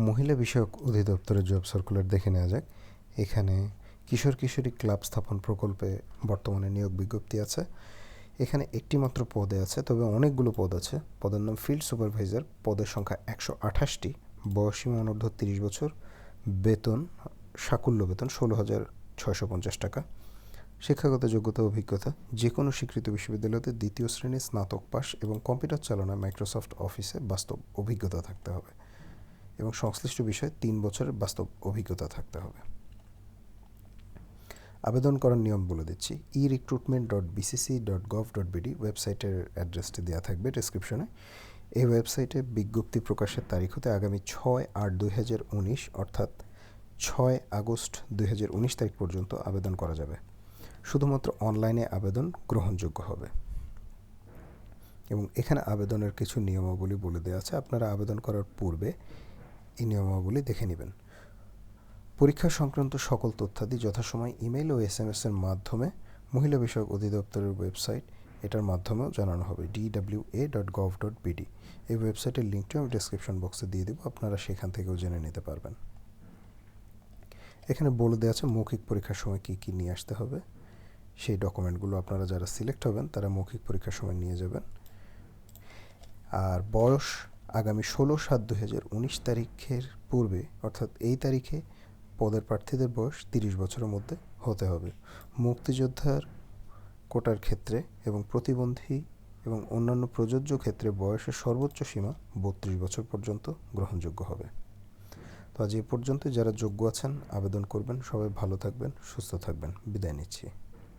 মহিলা বিষয়ক অধিদপ্তরের জব সার্কুলার দেখে নেওয়া যাক। এখানে কিশোর কিশোরী ক্লাব স্থাপন প্রকল্পে বর্তমানে নিয়োগ বিজ্ঞপ্তি আছে। এখানে একটি মাত্র পদে আছে, তবে অনেকগুলো পদ আছে। পদের নাম ফিল্ড সুপারভাইজার, পদের সংখ্যা 128টি, বয়সীমা অনূর্ধ্ব 30 বছর, বেতন সাকুল্য বেতন 16,650 টাকা। শিক্ষাগত যোগ্যতা অভিজ্ঞতা যে কোনো স্বীকৃত বিশ্ববিদ্যালয়তে 2য় শ্রেণীর স্নাতক পাস এবং কম্পিউটার চালনা মাইক্রোসফট অফিসে বাস্তব অভিজ্ঞতা থাকতে হবে এবং সংশ্লিষ্ট বিষয়ে 3 বছরের বাস্তব অভিজ্ঞতা থাকতে হবে। আবেদন করার নিয়ম বলে দিচ্ছি। erecruitment.bcc.gov.bd ওয়েবসাইটের অ্যাড্রেসটি দেওয়া থাকবে ডেসক্রিপশনে। এই ওয়েবসাইটে বিজ্ঞপ্তি প্রকাশের তারিখ হতে আগামী 6/8/2019 অর্থাৎ 6 আগস্ট 2019 তারিখ পর্যন্ত আবেদন করা যাবে। শুধুমাত্র অনলাইনে আবেদন গ্রহণযোগ্য হবে এবং এখানে আবেদনের কিছু নিয়মাবলী বলে দেওয়া আছে। আপনারা আবেদন করার পূর্বে এই নিয়মাবলী দেখে নেবেন। পরীক্ষা সংক্রান্ত সকল তথ্যাদি যথাসময় ইমেল ও SMS এর মাধ্যমে মহিলা বিষয়ক অধিদপ্তরের ওয়েবসাইট এটার মাধ্যমেও জানানো হবে, dwa.gov.bd। এই ওয়েবসাইটের লিঙ্কটি আমি ডেসক্রিপশন বক্সে দিয়ে দেবো, আপনারা সেখান থেকেও জেনে নিতে পারবেন। এখানে বলে দেওয়া আছে মৌখিক পরীক্ষার সময় কী কী নিয়ে আসতে হবে। সেই ডকুমেন্টগুলো আপনারা যারা সিলেক্ট হবেন তারা মৌখিক পরীক্ষার সময় নিয়ে যাবেন। আর বয়স আগামী 16/7/2019 তারিখের পূর্বে অর্থাৎ এই তারিখে পদের প্রার্থীদের বয়স 30 বছরের মধ্যে হতে হবে। মুক্তিযোদ্ধার কোটার ক্ষেত্রে এবং প্রতিবন্ধী এবং অন্যান্য প্রযোজ্য ক্ষেত্রে বয়সের সর্বোচ্চ সীমা 32 বছর পর্যন্ত গ্রহণযোগ্য হবে। তো আজ এ পর্যন্ত। যারা যোগ্য আছেন আবেদন করবেন। সবাই ভালো থাকবেন, সুস্থ থাকবেন। বিদায় নিচ্ছি।